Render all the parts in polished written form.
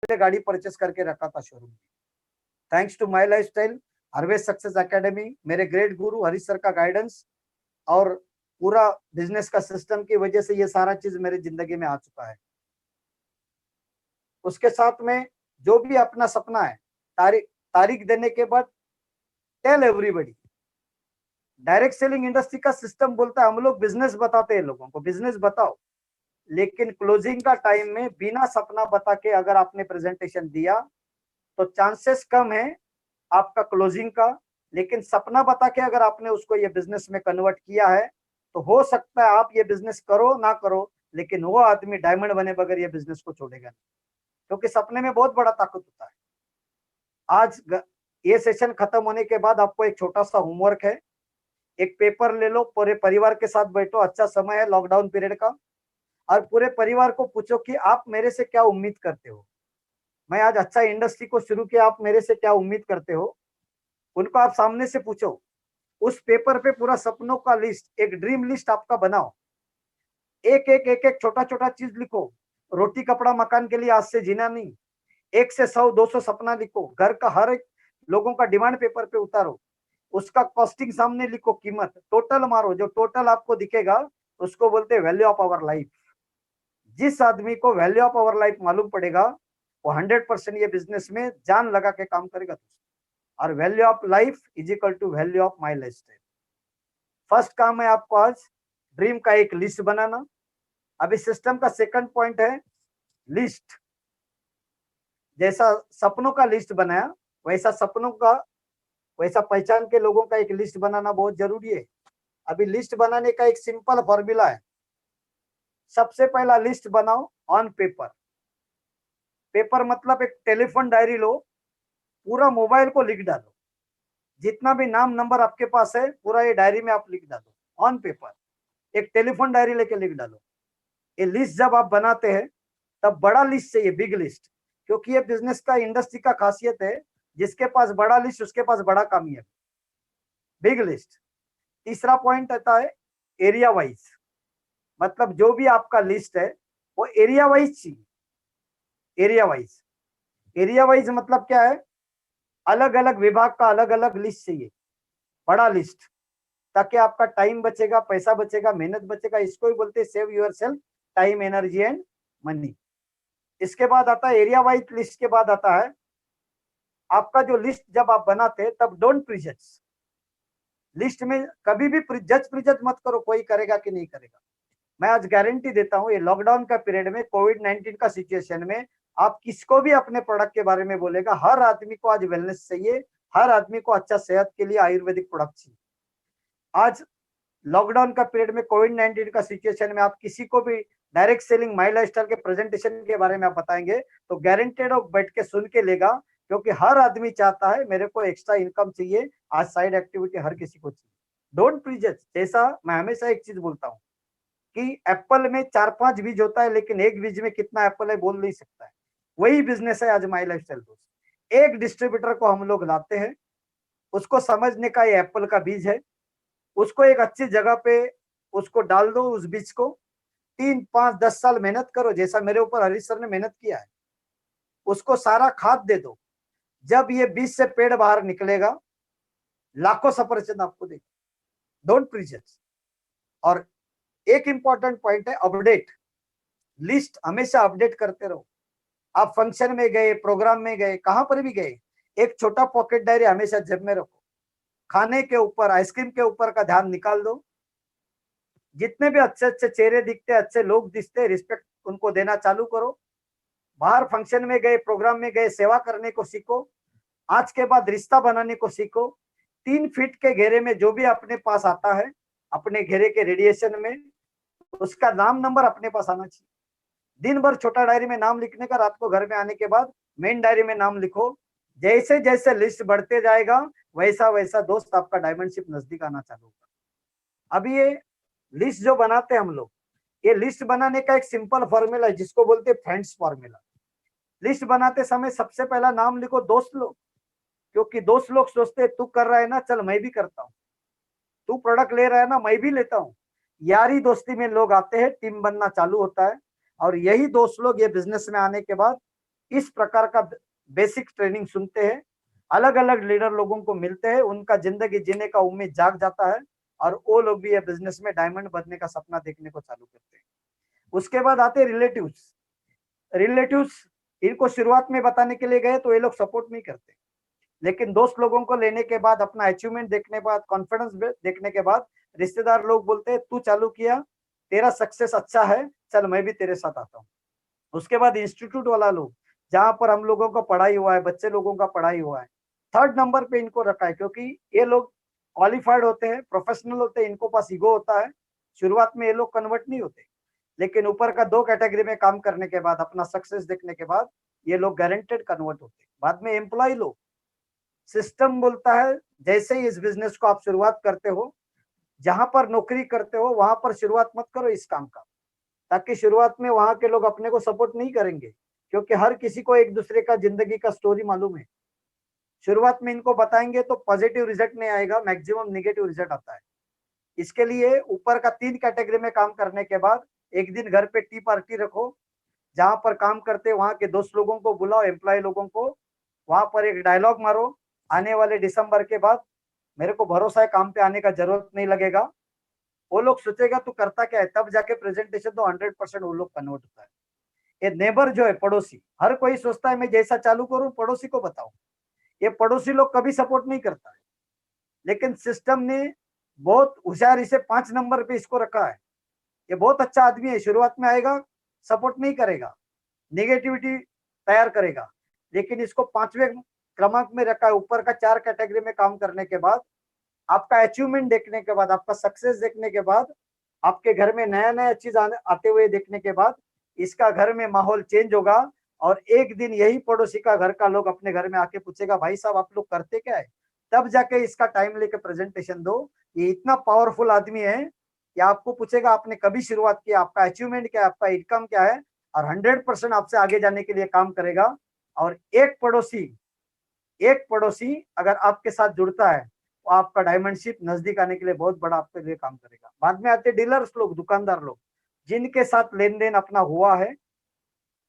पहले गाड़ी परचेस करके रखा था शोरूम में। Thanks to my lifestyle, harvest success academy, मेरे ग्रेट गुरु हरीश सर का गाइडेंस और पूरा बिजनेस का सिस्टम की वजह से ये सारा चीज मेरी जिंदगी में आ चुका है। उसके साथ में जो भी अपना सपना है, तारीख देने के बाद tell everybody. Direct selling industry का सिस्टम बोलता है हम लोग बिजनेस बताते हैं लोगों को, बिजनेस बताओ, लेकिन क्लोजिंग का टाइम में बिना सपना बता के अगर आपने प्रेजेंटेशन दिया तो चांसेस कम है आपका क्लोजिंग का। लेकिन सपना बता के अगर आपने उसको ये बिजनेस में कन्वर्ट किया है तो हो सकता है आप ये बिजनेस करो ना करो, लेकिन वो आदमी डायमंड बने बगैर ये बिजनेस को छोड़ेगा नहीं, क्योंकि सपने में बहुत बड़ा ताकत होता है। आज ये सेशन खत्म होने के बाद आपको एक छोटा सा होमवर्क है, एक पेपर ले लो, पूरे परिवार के साथ बैठो, अच्छा समय है लॉकडाउन पीरियड का, और पूरे परिवार को पूछो कि आप मेरे से क्या उम्मीद करते हो। मैं आज अच्छा इंडस्ट्री को शुरू किया, आप मेरे से क्या उम्मीद करते हो, उनको आप सामने से पूछो। उस पेपर पे पूरा सपनों का लिस्ट, एक ड्रीम लिस्ट आपका बनाओ, एक छोटा छोटा चीज लिखो। रोटी कपड़ा मकान के लिए आज से जीना नहीं, 1 से 100 200 सपना लिखो। घर का हर एक लोगों का डिमांड पेपर पे उतारो, उसका कॉस्टिंग सामने लिखो, कीमत टोटल मारो, जो टोटल आपको दिखेगा उसको बोलते हैं वैल्यू ऑफ आवर लाइफ। जिस आदमी को वैल्यू ऑफ आवर लाइफ मालूम पड़ेगा वो 100% ये बिजनेस में जान लगा के काम करेगा। और value of life is equal to value of my lifestyle. First काम है आपको आज ड्रीम का एक लिस्ट बनाना। अभी सिस्टम का सेकंड पॉइंट है लिस्ट। जैसा सपनों का लिस्ट बनाया वैसा पहचान के लोगों का एक लिस्ट बनाना बहुत जरूरी है। अभी लिस्ट बनाने का एक सिंपल फॉर्मूला है। सबसे पहला लिस्ट बनाओ ऑन पेपर। पेपर मतलब एक टेलीफोन डायरी लो, पूरा मोबाइल को लिख डालो, जितना भी नाम नंबर आपके पास है पूरा ये डायरी में आप लिख डालो ऑन पेपर। एक टेलीफोन डायरी लेके लिख डालो। ये लिस्ट जब आप बनाते हैं तब बड़ा लिस्ट चाहिए, बिग लिस्ट, क्योंकि ये बिजनेस का इंडस्ट्री का खासियत है, जिसके पास बड़ा लिस्ट उसके पास बड़ा कामयाब, बिग लिस्ट। तीसरा पॉइंट आता है एरिया वाइज, मतलब जो भी आपका लिस्ट है वो एरिया वाइज चाहिए। एरिया वाइज मतलब क्या है, अलग अलग विभाग का अलग अलग लिस्ट चाहिए, बड़ा लिस्ट, ताकि आपका टाइम बचेगा, पैसा बचेगा, मेहनत बचेगा। इसको ही बोलते हैं save your self time, energy and money. इसके बाद आता है एरिया वाइज लिस्ट के बाद आता है आपका जो लिस्ट जब आप बनाते हैं तब डोंट प्रीजज। लिस्ट में कभी भी जज प्रीजज मत करो कोई करेगा कि नहीं करेगा। मैं आज गारंटी देता हूं ये लॉकडाउन का पीरियड में, कोविड-19 का सिचुएशन में, आप किसको भी अपने प्रोडक्ट के बारे में बोलेगा, हर आदमी को आज वेलनेस चाहिए, हर आदमी को अच्छा सेहत के लिए आयुर्वेदिक प्रोडक्ट चाहिए। आज लॉकडाउन का पीरियड में, कोविड-19 का सिचुएशन में आप किसी को भी डायरेक्ट सेलिंग माई लाइफस्टाइल के प्रेजेंटेशन के बारे में आप बताएंगे तो गारंटेड वो बैठ के सुन के लेगा, क्योंकि हर आदमी चाहता है मेरे को एक्स्ट्रा इनकम चाहिए, आज साइड एक्टिविटी हर किसी को चाहिए। डोंट प्रीजज। जैसा मैं हमेशा एक चीज बोलता हूँ कि एप्पल में 4-5 बीज होता है, लेकिन एक बीज में कितना एप्पल है बोल नहीं सकता है। वही बिजनेस है आज माई लाइफस्टाइल दोस्त। एक डिस्ट्रीब्यूटर को हम लोग लाते हैं, उसको समझने का ये एप्पल का बीज है, उसको एक अच्छी जगह पे उसको डाल दो, उस बीज को 3-5-10 साल मेहनत करो, जैसा मेरे ऊपर हरीश सर ने मेहनत किया है। उसको सारा खाद दे दो, जब ये बीज से पेड़ बाहर निकलेगा लाखों सफरचंद आपको देगा। डोंट प्रीजज। और एक इंपॉर्टेंट पॉइंट है अपडेट। लिस्ट हमेशा अपडेट करते रहो। आप फंक्शन में गए, प्रोग्राम में गए, कहां पर भी गए, एक छोटा पॉकेट डायरी हमेशा जेब में रखो। खाने के ऊपर, आइसक्रीम के ऊपर का ध्यान निकाल दो। जितने भी अच्छे अच्छे चेहरे दिखते, अच्छे लोग दिखते, रिस्पेक्ट उनको देना चालू करो। बाहर फंक्शन में गए, प्रोग्राम में गए, सेवा करने को सीखो। आज के बाद रिश्ता बनाने को सीखो। 3 फीट के घेरे में जो भी अपने पास आता है, अपने घेरे के रेडिएशन में, उसका नाम नंबर अपने पास आना चाहिए। दिन भर छोटा डायरी में नाम लिखने का, रात को घर में आने के बाद मेन डायरी में नाम लिखो। जैसे जैसे लिस्ट बढ़ते जाएगा वैसा वैसा दोस्त आपका डायमंडशिप नजदीक आना चालू होगा। अभी ये लिस्ट जो बनाते हैं हम लोग, ये लिस्ट बनाने का एक सिंपल फॉर्मूला है जिसको बोलते हैं फ्रेंड्स फॉर्मूला। लिस्ट बनाते समय सबसे पहला नाम लिखो दोस्त लोग, क्योंकि दोस्त लोग सोचते हैं तू कर रहा है ना, चल मैं भी करता हूँ, तू प्रोडक्ट ले रहा है ना, मैं भी लेता हूँ। यारी दोस्ती में लोग आते हैं, टीम बनना चालू होता है, और यही दोस्त लोग ये बिजनेस में आने के बाद इस प्रकार का बेसिक ट्रेनिंग सुनते हैं, अलग अलग लीडर लोगों को मिलते हैं, उनका जिंदगी जीने का उम्मीद जाग जाता है और वो लोग भी ये बिजनेस में डायमंड बनने का सपना देखने को चालू करते हैं। उसके बाद आते हैं रिलेटिव्स। रिलेटिव्स इनको शुरुआत में बताने के लिए गए तो ये लोग सपोर्ट नहीं करते, लेकिन दोस्त लोगों को लेने के बाद, अपना अचीवमेंट देखने के बाद, कॉन्फिडेंस देखने के बाद रिश्तेदार लोग बोलते हैं तू चालू किया, तेरा सक्सेस अच्छा है, चल मैं भी तेरे साथ आता हूँ। उसके बाद इंस्टीट्यूट वाला लोग, जहां पर हम लोगों का पढ़ाई हुआ है, बच्चे लोगों का पढ़ाई हुआ है, थर्ड नंबर पे इनको रखा है, क्योंकि ये लोग क्वालिफाइड होते हैं, प्रोफेशनल होते हैं, इनको पास ईगो होता है। शुरुआत में ये लोग कन्वर्ट नहीं होते, लेकिन ऊपर का 2 कैटेगरी में काम करने के बाद, अपना सक्सेस देखने के बाद ये लोग गारंटेड कन्वर्ट होते हैं। बाद में एम्प्लॉय लोग, सिस्टम बोलता है जैसे ही इस बिजनेस को आप शुरुआत करते हो, जहां पर नौकरी करते हो वहां पर शुरुआत मत करो इस काम का, ताकि शुरुआत में वहां के लोग अपने को सपोर्ट नहीं करेंगे, क्योंकि हर किसी को एक दूसरे का जिंदगी का स्टोरी मालूम है। शुरुआत में इनको बताएंगे तो पॉजिटिव रिजल्ट नहीं आएगा, मैक्सिमम नेगेटिव रिजल्ट आता है। इसके लिए ऊपर का 3 कैटेगरी में काम करने के बाद एक दिन घर पे टी पार्टी रखो, जहां पर काम करते वहां के दोस्त लोगों को बुलाओ, एम्प्लॉय लोगों को, वहां पर एक डायलॉग मारो, आने वाले दिसंबर के बाद मेरे को भरोसा है काम पे आने का जरूरत नहीं लगेगा। वो लोग सोचेगा तू करता क्या है, तब जाके प्रेजेंटेशन तो 100% वो लोग कन्वर्ट होता है। ये नेबर जो है, पड़ोसी, हर कोई सोचता है मैं जैसा चालू करूं पड़ोसी को बताऊं, ये पड़ोसी लोग कभी सपोर्ट नहीं करता है, लेकिन सिस्टम ने बहुत होशियारी से 5 नंबर पे इसको रखा है। ये बहुत अच्छा आदमी है, शुरुआत में आएगा सपोर्ट नहीं करेगा, नेगेटिविटी तैयार करेगा, लेकिन इसको 5वें क्रमांक में रखा है। ऊपर का 4 कैटेगरी में काम करने के बाद, आपका अचीवमेंट देखने के बाद, आपका सक्सेस देखने के बाद, आपके घर में नया नया चीज आते हुए देखने के बाद, इसका घर में माहौल चेंज होगा। और एक दिन यही पड़ोसी का घर का लोग अपने घर में आके पूछेगा भाई साहब आप लोग करते क्या है, तब जाके इसका टाइम लेके प्रेजेंटेशन दो। ये इतना पावरफुल आदमी है कि आपको पूछेगा आपने कभी शुरुआत किया, आपका अचीवमेंट क्या है, आपका इनकम क्या है, और 100% आपसे आगे जाने के लिए काम करेगा। और एक पड़ोसी अगर आपके साथ जुड़ता है तो आपका डायमंडशिप नजदीक आने के लिए बहुत बड़ा आपके लिए काम करेगा। बाद में आते डीलर्स लोग, दुकानदार लोग, जिनके साथ लेन देन अपना हुआ है।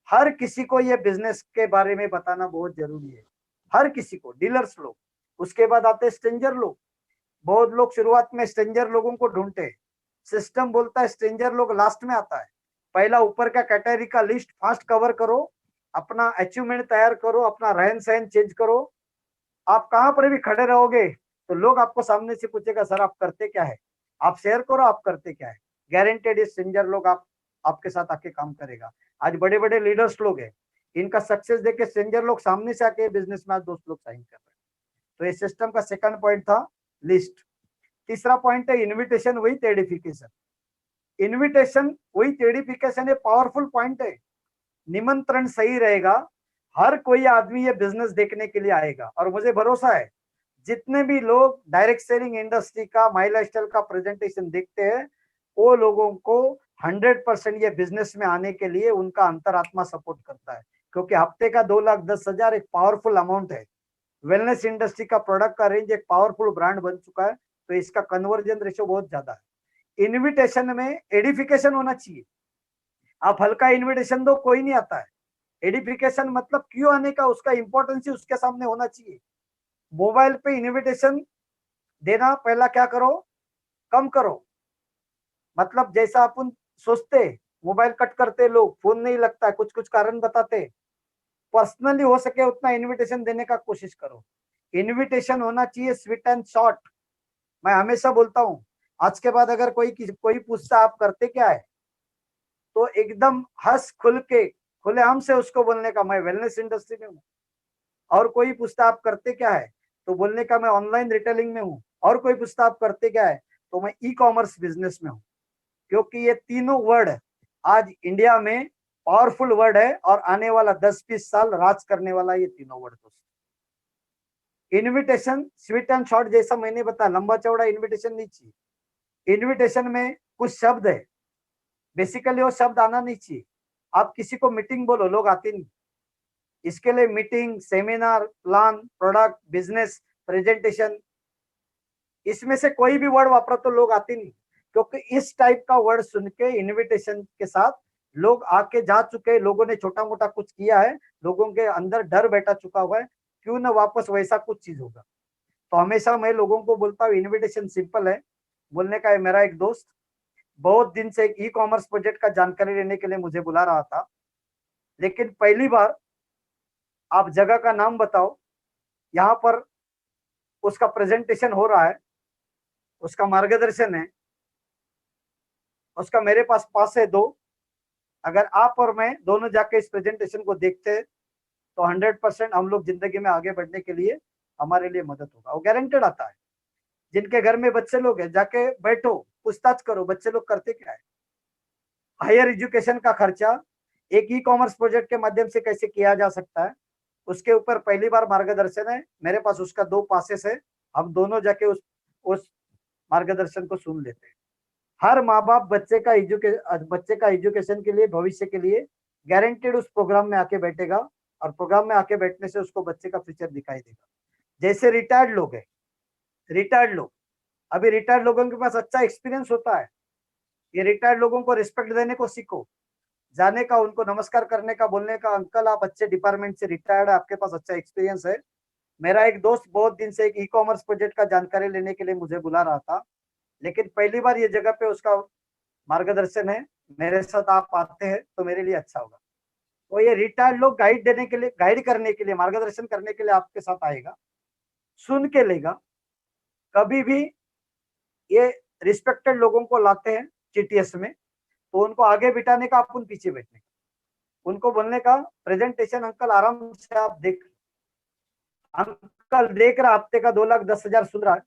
हर किसी को ये बिजनेस के बारे में बताना बहुत जरूरी है, हर किसी को, डीलर्स लोग। उसके बाद आते स्ट्रेंजर लोग। बहुत लोग शुरुआत में स्ट्रेंजर लोगों को ढूंढते हैं, सिस्टम बोलता है स्ट्रेंजर लोग लास्ट में आता है। पहला ऊपर का कैटेगरी का लिस्ट फास्ट कवर करो, अपना अचीवमेंट तैयार करो, अपना रहन सहन चेंज करो। आप कहां पर भी खड़े रहोगे तो लोग आपको सामने से पूछेगा सर आप करते क्या है, आप शेयर करो आप करते क्या है। गारंटेड स्ट्रेंजर लोग आपके साथ आके काम करेगा। आज बड़े बड़े लीडर्स लोग हैं, इनका सक्सेस देख के स्ट्रेंजर लोग सामने से आके बिजनेस में आज दोस्त लोग साइन कर रहे हैं। तो ये सिस्टम का सेकंड पॉइंट था, लिस्ट। तीसरा पॉइंट है invitation with edification. Invitation with edification ये पावरफुल पॉइंट है। निमंत्रण सही रहेगा, हर कोई आदमी ये बिजनेस देखने के लिए आएगा। और मुझे भरोसा है जितने भी लोग डायरेक्ट सेलिंग इंडस्ट्री का, माई लाइफस्टाइल का प्रेजेंटेशन देखते हैं, वो लोगों को 100% ये बिजनेस में आने के लिए उनका अंतरात्मा सपोर्ट करता है, क्योंकि हफ्ते का 2,10,000 एक पावरफुल अमाउंट है। वेलनेस इंडस्ट्री का प्रोडक्ट का रेंज एक पावरफुल ब्रांड बन चुका है, तो इसका कन्वर्जन रेशो बहुत ज्यादा है। इन्विटेशन में एडिफिकेशन होना चाहिए। आप हल्का इन्विटेशन दो, कोई नहीं आता है। एडिफिकेशन मतलब क्यों आने का, उसका इंपॉर्टेंस ही उसके सामने होना चाहिए। मोबाइल पे इन्विटेशन देना पहला क्या करो, कम करो। मतलब जैसा अपन सोचते, मोबाइल कट करते, लोग फोन नहीं लगता है, कुछ कुछ कारण बताते, पर्सनली हो सके उतना इन्विटेशन देने का कोशिश करो। इन्विटेशन होना चाहिए स्वीट एंड शॉर्ट। मैं हमेशा बोलता हूँ, आज के बाद अगर कोई पूछता आप करते क्या है, तो एकदम हंस खुल के खुलेआम से उसको बोलने का मैं वेलनेस इंडस्ट्री में हूँ। और कोई पूछता आप करते क्या है, तो बोलने का मैं ऑनलाइन रिटेलिंग में हूँ। और कोई पूछता आप करते क्या है, तो मैं ई कॉमर्स बिजनेस में हूँ। क्योंकि ये तीनों वर्ड आज इंडिया में पावरफुल वर्ड है, और आने वाला 10-20 साल राज करने वाला ये तीनों वर्ड। दोस्तों इन्विटेशन स्वीट एंड शॉर्ट, जैसा मैंने बताया, लंबा चौड़ा इन्विटेशन नहीं चाहिए। इन्विटेशन में कुछ शब्द है, बेसिकली वो शब्द आना नहीं चाहिए। आप किसी को मीटिंग बोलो, लोग आते नहीं। इसके लिए meeting, seminar, plan, product, business, presentation, इसमें से कोई भी वर्ड वापरा तो लोग आते नहीं, क्योंकि इस टाइप का वर्ड सुन के इन्विटेशन के साथ लोग आके जा चुके हैं, लोगों ने छोटा मोटा कुछ किया है, लोगों के अंदर डर बैठा चुका हुआ है, क्यों ना वापस वैसा कुछ चीज होगा। तो हमेशा मैं लोगों को बोलता हूँ इनविटेशन सिंपल है, बोलने का है मेरा एक दोस्त बहुत दिन से एक ई कॉमर्स प्रोजेक्ट का जानकारी लेने के लिए मुझे बुला रहा था, लेकिन पहली बार आप जगह का नाम बताओ, यहाँ पर उसका प्रेजेंटेशन हो रहा है, उसका मार्गदर्शन है, उसका मेरे पास पास है दो, अगर आप और मैं दोनों जाके इस प्रेजेंटेशन को देखते हैं तो 100% हम लोग जिंदगी में आगे बढ़ने के लिए हमारे लिए मदद होगा, वो गारंटेड आता है। जिनके घर में बच्चे लोग हैं जाके बैठो, पूछताछ करो बच्चे लोग करते क्या है। हायर एजुकेशन का खर्चा एक ई कॉमर्स प्रोजेक्ट के माध्यम से कैसे किया जा सकता है, उसके ऊपर पहली बार मार्गदर्शन है मेरे पास, उसका 2 पासेस है, हम दोनों जाके उस मार्गदर्शन को सुन लेते हैं। हर माँ बाप बच्चे का एजुकेशन के लिए, भविष्य के लिए गारंटेड उस प्रोग्राम में आके बैठेगा, और प्रोग्राम में आके बैठने से उसको बच्चे का फ्यूचर दिखाई देगा। जैसे रिटायर्ड लोग हैं, रिटायर्ड लोग, अभी रिटायर्ड लोगों के पास अच्छा एक्सपीरियंस होता है, ये रिटायर्ड लोगों को रिस्पेक्ट देने को सीखो, जाने का, उनको नमस्कार करने का, बोलने का अंकल आप अच्छे डिपार्टमेंट से रिटायर्ड है, आपके पास अच्छा एक्सपीरियंस है। मेरा एक दोस्त बहुत दिन से एक ई कॉमर्स प्रोजेक्ट का जानकारी लेने के लिए मुझे बुला रहा था, लेकिन पहली बार ये जगह पे उसका मार्गदर्शन है, मेरे साथ आप आते हैं तो मेरे लिए अच्छा होगा। तो ये रिटायर्ड लोग गाइड देने के लिए, गाइड करने के लिए, मार्गदर्शन करने के लिए आपके साथ आएगा, सुन के लेगा। कभी भी ये रिस्पेक्टेड लोगों को लाते हैं जीटीएस में, तो उनको आगे बिठाने का, अपन पीछे बैठने का, उनको बोलने का प्रेजेंटेशन अंकल आराम से आप देख, अंकल देख रहा हफ्ते का 2,10,000 सुन रहा है,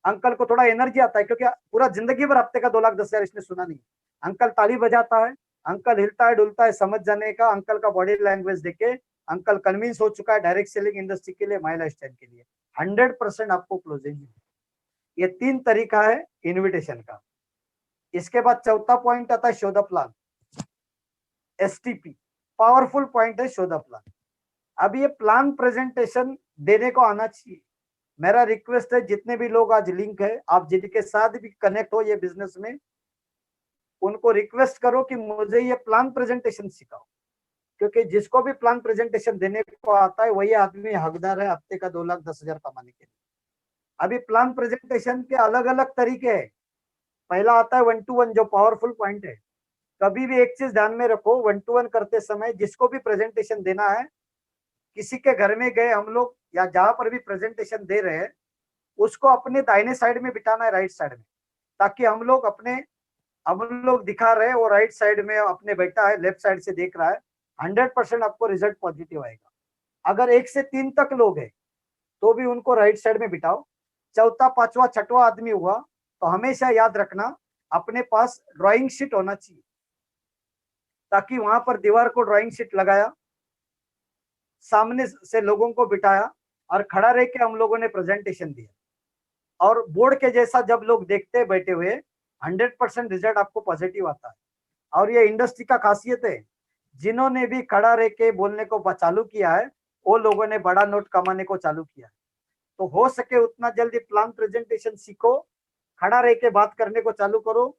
अंकल को थोड़ा एनर्जी आता है क्योंकि पूरा जिंदगी भर हफ्ते का 2,10,000 इसने सुना नहीं। अंकल ताली बजाता है, अंकल हिलता है डुलता है, समझ जाने का, अंकल का बॉडी लैंग्वेज देखे अंकल कन्विंस हो चुका है डायरेक्ट सेलिंग इंडस्ट्री के लिए, माई लाइफस्टाइल के लिए 100% आपको क्लोजिंग। ये 3 तरीका है इन्विटेशन का। इसके बाद चौथा पॉइंट आता है show the plan, STP, powerful point है शो द प्लान। अब ये प्लान प्रेजेंटेशन देने को आना चाहिए। मेरा रिक्वेस्ट है जितने भी लोग आज लिंक है, आप जिनके साथ भी कनेक्ट हो ये बिजनेस में, उनको रिक्वेस्ट करो कि मुझे ये प्लान प्रेजेंटेशन सिखाओ, क्योंकि जिसको भी प्लान प्रेजेंटेशन देने को आता है वही आदमी हकदार है हफ्ते का 2,10,000 कमाने के लिए। अभी प्लान प्रेजेंटेशन के अलग अलग तरीके हैं। पहला आता है 1-to-1 जो पावरफुल पॉइंट है। कभी भी एक चीज ध्यान में रखो, 1-to-1 करते समय जिसको भी प्रेजेंटेशन देना है, किसी के घर में गए हम लोग या जहां पर भी प्रेजेंटेशन दे रहे हैं, उसको अपने दाहिने साइड में बिठाना है, राइट साइड में, ताकि हम लोग दिखा रहे हैं वो राइट साइड में अपने बैठा है, लेफ्ट साइड से देख रहा है, 100% आपको रिजल्ट पॉजिटिव आएगा। अगर 1 से 3 तक लोग हैं तो भी उनको राइट साइड में बिठाओ। चौथा, पांचवा, छठवा आदमी हुआ तो हमेशा याद रखना अपने पास ड्राइंग शीट होना चाहिए, ताकि वहां पर दीवार को ड्राइंग शीट लगाया, सामने से लोगों को बिठाया और खड़ा रह के हम लोगों ने प्रेजेंटेशन दिया, और बोर्ड के जैसा जब लोग देखते हैं बैठे हुए 100% रिजल्ट आपको पॉजिटिव आता है। और ये इंडस्ट्री का खासियत है, जिन्होंने भी खड़ा रह के बोलने को चालू किया है वो लोगों ने बड़ा नोट कमाने को चालू किया है। तो हो सके उतना जल्दी प्लान प्रेजेंटेशन सीखो, खड़ा रह के बात करने को चालू करो।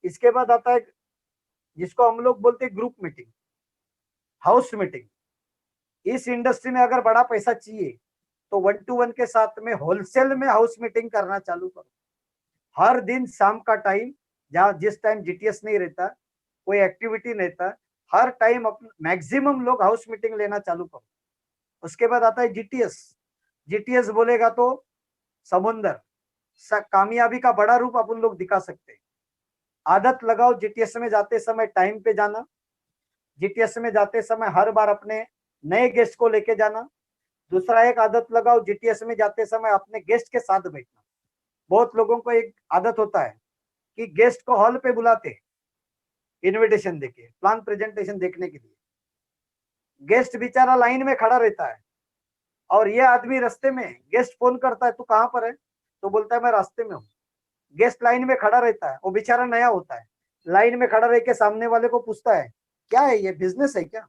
इसके बाद आता है जिसको हम लोग बोलते हैं ग्रुप मीटिंग, हाउस मीटिंग। इस इंडस्ट्री में अगर बड़ा पैसा चाहिए तो 1-to-1 के साथ में होलसेल में हाउस मीटिंग करना चालू करो। हर दिन शाम का टाइम, जहाँ जिस टाइम जीटीएस नहीं रहता, कोई एक्टिविटी नहीं रहता, हर टाइम मैक्सिमम लोग हाउस मीटिंग लेना चालू करो। उसके बाद आता है जीटीएस। जीटीएस बोलेगा तो समुंदर, कामयाबी का बड़ा रूप अपन लोग दिखा सकते हैं। आदत लगाओ जीटीएस में जाते समय टाइम पे जाना, जीटीएस में जाते समय हर बार अपने नए गेस्ट को लेके जाना। दूसरा एक आदत लगाओ, जीटीएस में जाते समय अपने गेस्ट के साथ बैठना। बहुत लोगों को एक आदत होता है कि गेस्ट को हॉल पे बुलाते इनविटेशन देके प्लान प्रेजेंटेशन देखने के लिए, गेस्ट बेचारा लाइन में खड़ा रहता है और ये आदमी रास्ते में, गेस्ट फोन करता है तू कहाँ पर है, तो बोलता है मैं रास्ते में हूँ। गेस्ट लाइन में खड़ा रहता है, वो बेचारा नया होता है, लाइन में खड़ा रह के सामने वाले को पूछता है क्या है ये, बिजनेस है क्या,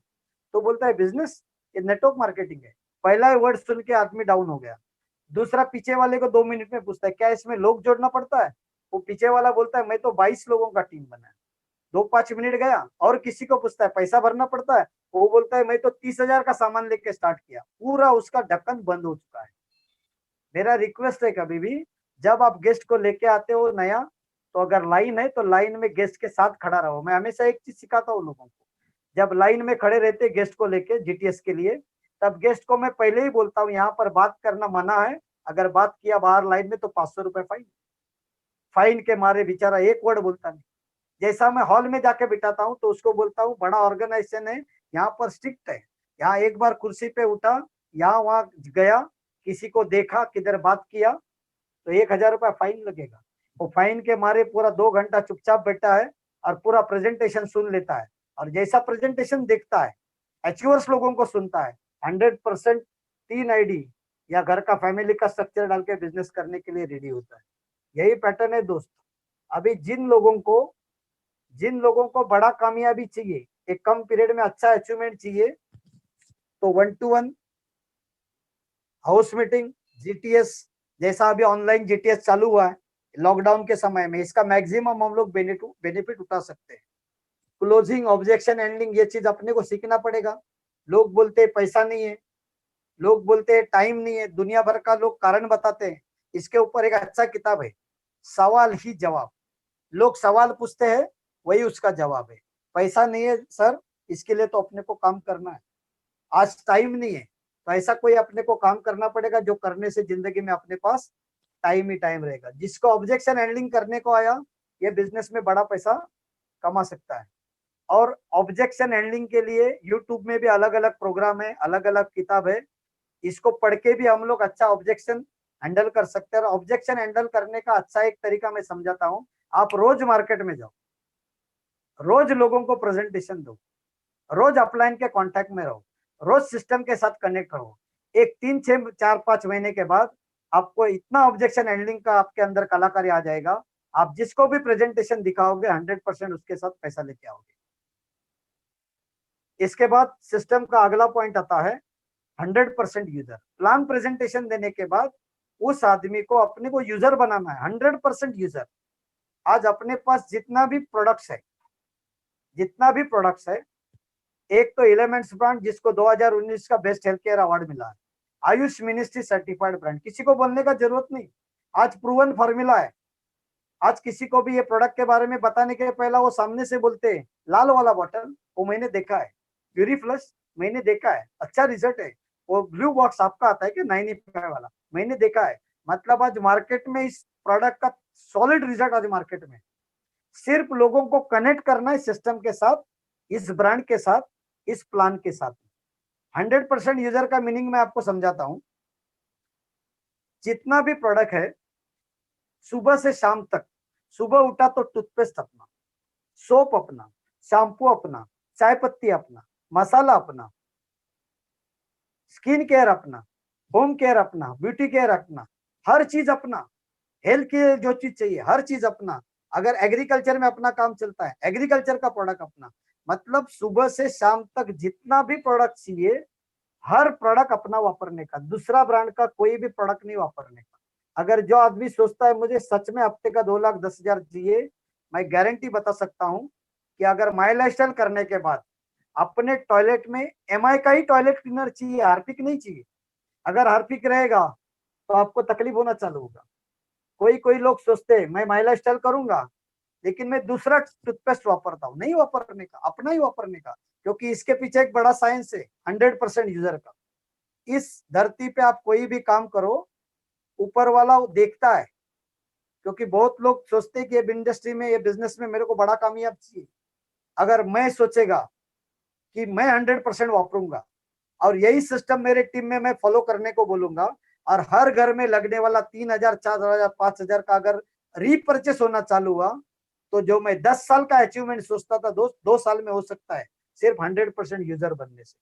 तो बोलता है बिजनेस, ये नेटवर्क मार्केटिंग है। पहला वर्ड सुन के आदमी डाउन हो गया। दूसरा पीछे वाले को 2 मिनट में पूछता है क्या इसमें लोग जोड़ना पड़ता है, वो पीछे वाला बोलता है मैं तो 22 लोगों का टीम बना है। 2-5 मिनट गया और किसी को पूछता है पैसा भरना पड़ता है, वो बोलता है मैं तो 30,000 का सामान लेके स्टार्ट किया, पूरा उसका ढक्कन बंद हो चुका है। मेरा रिक्वेस्ट है कभी भी जब आप गेस्ट को लेके आते हो नया, तो अगर लाइन है तो लाइन में गेस्ट के साथ खड़ा रहो। मैं हमेशा एक चीज सिखाता हूँ लोगों को, जब लाइन में खड़े रहते गेस्ट को लेके जीटीएस के लिए, तब गेस्ट को मैं पहले ही बोलता हूँ यहाँ पर बात करना मना है, अगर बात किया बाहर लाइन में तो 500 रुपए फाइन। फाइन के मारे बेचारा एक वर्ड बोलता नहीं। जैसा मैं हॉल में जाके बिठाता हूँ तो उसको बोलता हूँ बड़ा ऑर्गेनाइजेशन है, यहाँ पर स्ट्रिक्ट है, यहाँ एक बार कुर्सी पे उठा, यहाँ वहां गया, किसी को देखा, किधर बात किया तो 1,000 रुपया फाइन लगेगा। वो फाइन के मारे पूरा 2 घंटा चुपचाप बैठा है और पूरा प्रेजेंटेशन सुन लेता है, और जैसा प्रेजेंटेशन देखता है, अचीवर्स लोगों को सुनता है, 100% 3 आईडी या घर का फैमिली का स्ट्रक्चर डाल के बिजनेस करने के लिए रेडी होता है। यही पैटर्न है दोस्त। अभी जिन लोगों को बड़ा कामयाबी चाहिए, एक कम पीरियड में अच्छा अचीवमेंट चाहिए, तो 1-to-1 हाउस मीटिंग, जीटीएस, जैसा अभी ऑनलाइन जीटीएस चालू हुआ है लॉकडाउन के समय में, इसका मैक्सिमम हम लोग बेनिफिट उठा सकते हैं। क्लोजिंग, ऑब्जेक्शन हैंडलिंग, ये चीज अपने को सीखना पड़ेगा। लोग बोलते हैं पैसा नहीं है, लोग बोलते हैं टाइम नहीं है, दुनिया भर का लोग कारण बताते हैं। इसके ऊपर एक अच्छा किताब है, सवाल ही जवाब। लोग सवाल पूछते हैं, वही उसका जवाब है। पैसा नहीं है सर, इसके लिए तो अपने को काम करना है, आज टाइम नहीं है, तो ऐसा कोई अपने को काम करना पड़ेगा जो करने से जिंदगी में अपने पास टाइम ही टाइम रहेगा। जिसको ऑब्जेक्शन हैंडलिंग करने को आया, ये बिजनेस में बड़ा पैसा कमा सकता है। और ऑब्जेक्शन हैंडलिंग के लिए यूट्यूब में भी अलग अलग प्रोग्राम है, अलग अलग किताब है, इसको पढ़ के भी हम लोग अच्छा ऑब्जेक्शन हैंडल कर सकते हैं। और ऑब्जेक्शन हैंडल करने का अच्छा एक तरीका मैं समझाता हूँ, आप रोज मार्केट में जाओ, रोज लोगों को प्रेजेंटेशन दो, रोज अपलाइन के कांटेक्ट में रहो, रोज सिस्टम के साथ कनेक्ट रहो। एक 3-6-4-5 महीने के बाद आपको इतना ऑब्जेक्शन हैंडलिंग का आपके अंदर कलाकारी आ जाएगा, आप जिसको भी प्रेजेंटेशन दिखाओगे 100% उसके साथ पैसा लेके आओगे। इसके बाद सिस्टम का अगला पॉइंट आता है 100% यूजर। प्लान प्रेजेंटेशन देने के बाद उस आदमी को अपने को यूजर बनाना है, 100% यूजर। आज अपने पास जितना भी प्रोडक्ट्स है, एक तो एलिमेंट्स ब्रांड जिसको 2019 का बेस्ट हेल्थ केयर अवार्ड मिला है, आयुष मिनिस्ट्री सर्टिफाइड ब्रांड, किसी को बोलने का जरूरत नहीं, आज प्रूवन फॉर्मूला है। आज किसी को भी ये प्रोडक्ट के बारे में बताने के पहला वो सामने से बोलते हैं लाल वाला बॉटल, वो मैंने देखा है, प्यूरी फ्लश मैंने देखा है, अच्छा रिजल्ट है। वो ब्लू बॉक्स आपका आता है कि 95 वाला, मैंने देखा है। मतलब आज मार्केट में इस प्रोडक्ट का सॉलिड रिजल्ट, आज मार्केट में सिर्फ लोगों को कनेक्ट करना है सिस्टम के साथ, इस ब्रांड के साथ, इस प्लान के साथ। 100% यूजर का मीनिंग मैं आपको समझाता हूं। जितना भी प्रोडक्ट है, सुबह से शाम तक, सुबह उठा तो टूथपेस्ट अपना, सोप अपना, शैम्पू अपना, चाय पत्ती अपना, मसाला अपना, स्किन केयर अपना, होम केयर अपना, ब्यूटी केयर अपना, हर चीज अपना, हेल्थ की जो चीज चाहिए हर चीज अपना। अगर एग्रीकल्चर में अपना काम चलता है, एग्रीकल्चर का प्रोडक्ट अपना। मतलब सुबह से शाम तक जितना भी प्रोडक्ट चाहिए, हर प्रोडक्ट अपना वापरने का, दूसरा ब्रांड का कोई भी प्रोडक्ट नहीं वापरने का। अगर जो आदमी सोचता है मुझे सच में हफ्ते का 2,10,000 चाहिए, मैं गारंटी बता सकता हूं कि अगर माई लाइफस्टाइल करने के बाद अपने टॉयलेट में एमआई का ही टॉयलेट क्लीनर चाहिए, हार्पिक नहीं चाहिए। अगर हार्पिक रहेगा तो आपको तकलीफ होना चालू होगा। कोई कोई लोग सोचते हैं मैं माई लाइफस्टाइल करूंगा लेकिन मैं दूसरा टूथपेस्ट वापरता हूँ, नहीं वापरने का, अपना ही वापरने का, क्योंकि इसके पीछे एक बड़ा साइंस है 100% यूजर का। इस धरती पे आप कोई भी काम करो, ऊपर वाला वो देखता है, क्योंकि बहुत लोग सोचते हैं कि ये इंडस्ट्री में, ये बिजनेस में मेरे को बड़ा कामयाब चाहिए। अगर मैं सोचेगा कि मैं 100% वापरूंगा और यही सिस्टम मेरे टीम में मैं फॉलो करने को बोलूंगा, और हर घर में लगने वाला 3,000, 4,000, 5,000 का अगर रीपरचेस होना चालू हुआ, तो जो मैं 10 साल का अचीवमेंट सोचता था 2 साल में हो सकता है, सिर्फ 100% यूजर बनने से।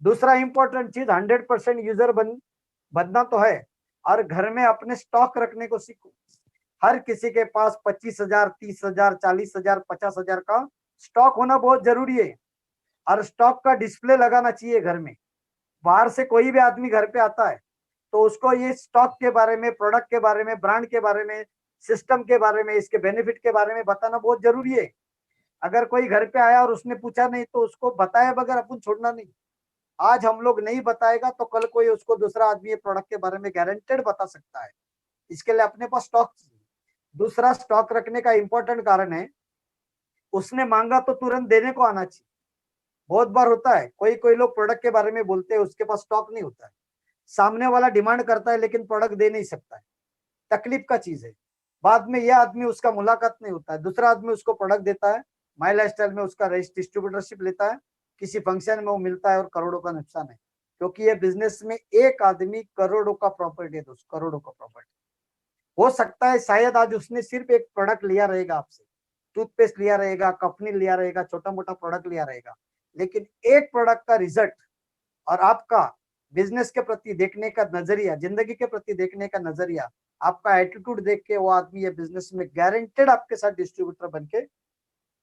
दूसरा इंपॉर्टेंट चीज, 100% यूजर बनना तो है, और घर में अपने स्टॉक रखने को सीखो। हर किसी के पास 25,000, 30,000, 40,000, 50,000 का स्टॉक होना बहुत जरूरी है, और स्टॉक का डिस्प्ले लगाना चाहिए घर में। बाहर से कोई भी आदमी घर पे आता है तो उसको ये स्टॉक के बारे में, प्रोडक्ट के बारे में, ब्रांड के बारे में, सिस्टम के बारे में, इसके बेनिफिट के बारे में बताना बहुत जरूरी है। अगर कोई घर पे आया और उसने पूछा नहीं तो उसको बताए बगैर अपन छोड़ना नहीं। आज हम लोग नहीं बताएगा तो कल कोई उसको दूसरा आदमी ये प्रोडक्ट के बारे में गारंटेड बता सकता है। इसके लिए अपने पास स्टॉक चाहिए। दूसरा, स्टॉक रखने का इंपॉर्टेंट कारण है, उसने मांगा तो तुरंत देने को आना चाहिए। बहुत बार होता है, कोई कोई लोग प्रोडक्ट के बारे में बोलते हैं, उसके पास स्टॉक नहीं होता है, सामने वाला डिमांड करता है लेकिन प्रोडक्ट दे नहीं सकता है। तकलीफ का चीज है। बाद में यह आदमी उसका मुलाकात नहीं होता है, दूसरा आदमी उसको प्रोडक्ट देता है, माई लाइफस्टाइल में उसका डिस्ट्रीब्यूटरशिप लेता है, किसी फंक्शन में वो मिलता है और करोड़ों का नुकसान है। क्योंकि ये बिजनेस में एक आदमी करोड़ों का प्रॉपर्टी है दोस्त, करोड़ों का प्रॉपर्टी। हो सकता है शायद आज उसने सिर्फ एक प्रोडक्ट लिया रहेगा आपसे, टूथपेस्ट लिया रहेगा, कपनी लिया रहेगा, छोटा मोटा प्रोडक्ट लिया रहेगा, लेकिन एक प्रोडक्ट का रिजल्ट और आपका बिजनेस के प्रति देखने का नजरिया, जिंदगी के प्रति देखने का नजरिया, आपका एटीट्यूड देख के वो आदमी ये बिजनेस में गारंटेड आपके साथ डिस्ट्रीब्यूटर बन के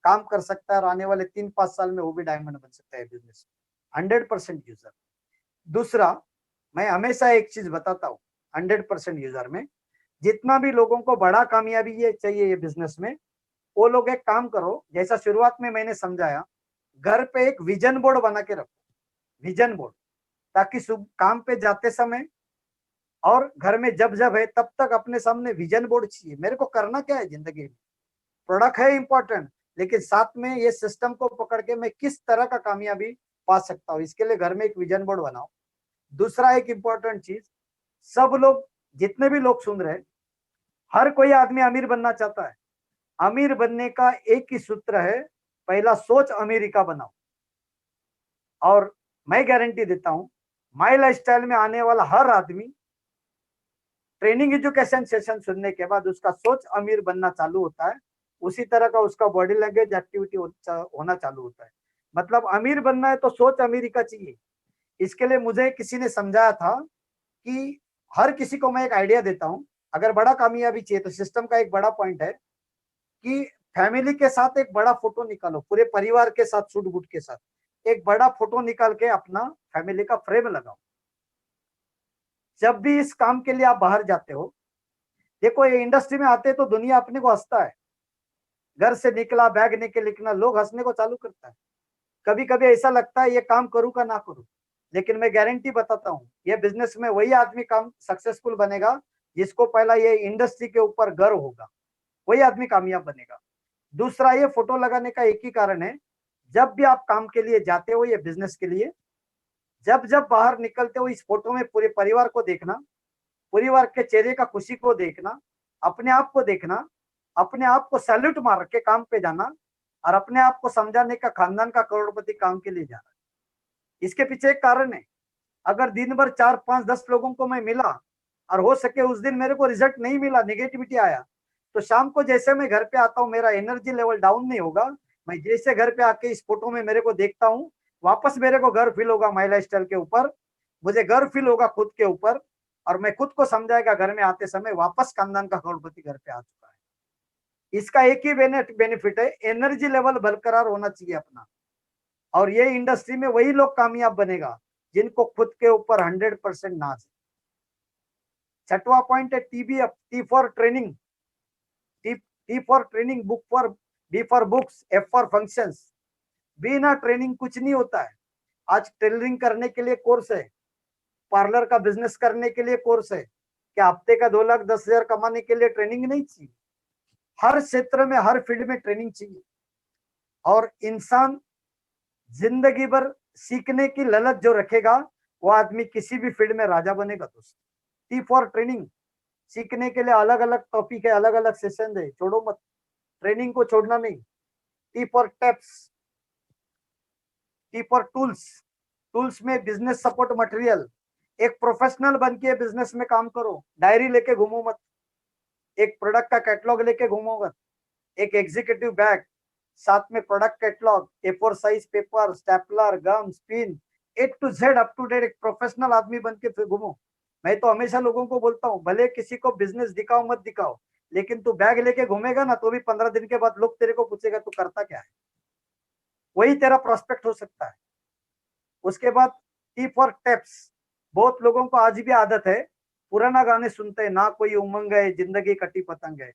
काम कर सकता है और आने वाले 3-5 साल में वो भी डायमंड बन सकता है बिजनेस में। 100% यूजर। दूसरा, मैं हमेशा एक चीज बताता हूँ, 100% यूजर में जितना भी लोगों को बड़ा कामयाबी ये चाहिए ये बिजनेस में, वो लोग एक काम करो, जैसा शुरुआत में मैंने समझाया, घर पे एक विजन बोर्ड बना के रखो, विजन बोर्ड, ताकि काम पे जाते समय और घर में जब जब है तब तक अपने सामने विजन बोर्ड चाहिए, मेरे को करना क्या है जिंदगी में। प्रोडक्ट है इंपॉर्टेंट, लेकिन साथ में ये सिस्टम को पकड़ के मैं किस तरह का कामयाबी पा सकता हूँ, इसके लिए घर में एक विजन बोर्ड बनाओ। दूसरा एक इंपॉर्टेंट चीज, सब लोग, जितने भी लोग सुन रहे हैं, हर कोई आदमी अमीर बनना चाहता है। अमीर बनने का एक ही सूत्र है, पहला सोच अमीरी का बनाओ। और मैं गारंटी देता हूं, माई लाइफस्टाइल में आने वाला हर आदमी ट्रेनिंग एजुकेशन सेशन सुनने के बाद उसका सोच अमीर बनना चालू होता है, उसी तरह का उसका बॉडी लैंग्वेज एक्टिविटी होना चालू होता है। मतलब अमीर बनना है तो सोच अमीरी का चाहिए। इसके लिए मुझे किसी ने समझाया था कि हर किसी को मैं एक आइडिया देता हूं, अगर बड़ा कामयाबी चाहिए तो सिस्टम का एक बड़ा पॉइंट है कि फैमिली के साथ एक बड़ा फोटो निकालो, पूरे परिवार के साथ, सूट बूट के साथ एक बड़ा फोटो निकाल के अपना फैमिली का फ्रेम लगाओ। जब भी इस काम के लिए आप बाहर जाते हो, देखो ये इंडस्ट्री में आते तो दुनिया अपने को हंसता है, घर से निकला बैग लेके लिखना, लोग हंसने को चालू करता है। कभी कभी ऐसा लगता है ये काम करूं का ना करूं, लेकिन मैं गारंटी बताता हूँ, ये बिजनेस में वही आदमी काम सक्सेसफुल बनेगा जिसको पहला ये इंडस्ट्री के ऊपर गर्व होगा, वही आदमी कामयाब बनेगा। दूसरा, ये फोटो लगाने का एक ही कारण है, जब भी आप काम के लिए जाते हो, ये बिजनेस के लिए, जब जब बाहर निकलते हो, इस फोटो में पूरे परिवार को देखना, परिवार के चेहरे का खुशी को देखना, अपने आप को देखना, अपने आप को सैल्यूट मार के काम पे जाना और अपने आप को समझाने का खानदान का करोड़पति काम के लिए जाना। इसके पीछे एक कारण है, अगर दिन भर 4-5-10 लोगों को मैं मिला और हो सके उस दिन मेरे को रिजल्ट नहीं मिला, नेगेटिविटी आया, तो शाम को जैसे मैं घर पे आता हूँ मेरा एनर्जी लेवल डाउन नहीं होगा। मैं जैसे घर पे आके इस फोटो में मेरे को देखता हूँ, वापस मेरे को गर्व फील होगा माई लाइफस्टाइल के ऊपर, मुझे गर्व फील होगा खुद के ऊपर, और मैं खुद को समझाएगा घर में आते समय वापस खानदान का करोड़पति घर पे आ चुका है। इसका एक ही बेनिफिट है, एनर्जी लेवल बरकरार होना चाहिए अपना, और ये इंडस्ट्री में वही लोग कामयाब बनेगा जिनको खुद के ऊपर 100% नाज है। छठवां पॉइंट है TBF, T for training, T for training, book for, B for books, F for functions. बिना ट्रेनिंग कुछ नहीं होता है। आज टेलरिंग करने के लिए कोर्स है, पार्लर का बिजनेस करने के लिए कोर्स है, क्या हफ्ते का 2,10,000 कमाने के लिए ट्रेनिंग नहीं चाहिए? हर क्षेत्र में, हर फील्ड में ट्रेनिंग चाहिए। और इंसान जिंदगी भर सीखने की ललच जो रखेगा, वो आदमी किसी भी फील्ड में राजा बनेगा दोस्त। टी फॉर ट्रेनिंग, सीखने के लिए अलग अलग टॉपिक है, अलग अलग सेशन है, छोड़ो मत, ट्रेनिंग को छोड़ना नहीं। T for tapes, T for tools, tools में बिजनेस सपोर्ट मटेरियल, एक प्रोफेशनल बन के बिजनेस में काम करो, डायरी लेके घूमो मत, एक प्रोडक्ट का कैटलॉग लेके घूमो मत, एक एग्जीक्यूटिव बैग, साथ में product catalogue, A4 size paper, stapler, gum, pin, A to Z up to date, एक प्रोफेशनल आदमी बन के फिर घूमो। मैं तो हमेशा लोगों को बोलता हूँ, भले किसी को बिजनेस दिखाओ मत दिखाओ, लेकिन तू बैग लेके घूमेगा ना तो भी 15 दिन के बाद लोग तेरे को पूछेगा तू करता क्या है, वही तेरा प्रोस्पेक्ट हो सकता है। उसके बाद टी फॉर टेप्स, बहुत लोगों को आज भी आदत है, पुराना गाने सुनते हैं, ना कोई उमंग है जिंदगी कटी पतंग है,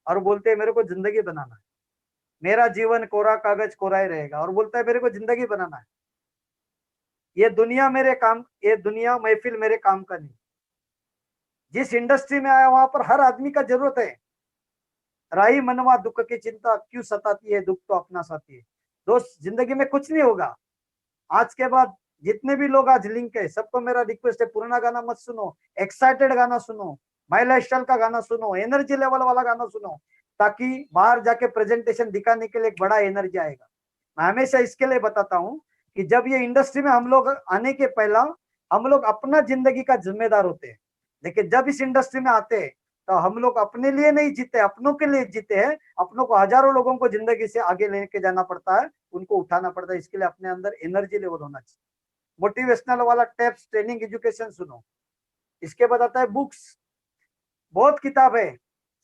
और बोलते हैं मेरे को जिंदगी बनाना है। मेरा जीवन कोरा कागज कोरा ही रहेगा, और बोलता है मेरे को जिंदगी बनाना है। ये दुनिया महफिल मेरे काम का नहीं। जिस इंडस्ट्री में आया वहां पर हर आदमी का जरूरत है। राही मनवा दुख की चिंता क्यों सताती है, दुख तो अपना साथी है। दोस्त, जिंदगी में कुछ नहीं होगा आज के बाद। जितने भी लोग आज लिंक है, सबको मेरा रिक्वेस्ट है, पुराना गाना मत सुनो, एक्साइटेड गाना सुनो, माई लाइफस्टाइल का गाना सुनो, एनर्जी लेवल वाला गाना सुनो, ताकि बाहर जाके प्रेजेंटेशन दिखाने के लिए एक बड़ा एनर्जी आएगा। मैं हमेशा इसके लिए बताता हूँ कि जब ये इंडस्ट्री में हम लोग आने के पहला हम लोग अपना जिंदगी का जिम्मेदार होते हैं, लेकिन जब इस इंडस्ट्री में आते हैं तो हम लोग अपने लिए नहीं जीते, अपनों के लिए जीते हैं। अपनों को हजारों लोगों को जिंदगी से आगे लेके जाना पड़ता है, उनको उठाना पड़ता है। इसके लिए अपने अंदर एनर्जी लेवल होना चाहिए। मोटिवेशनल वाला टिप्स, ट्रेनिंग, एजुकेशन सुनो। इसके बाद आता है बुक्स। बहुत किताब है।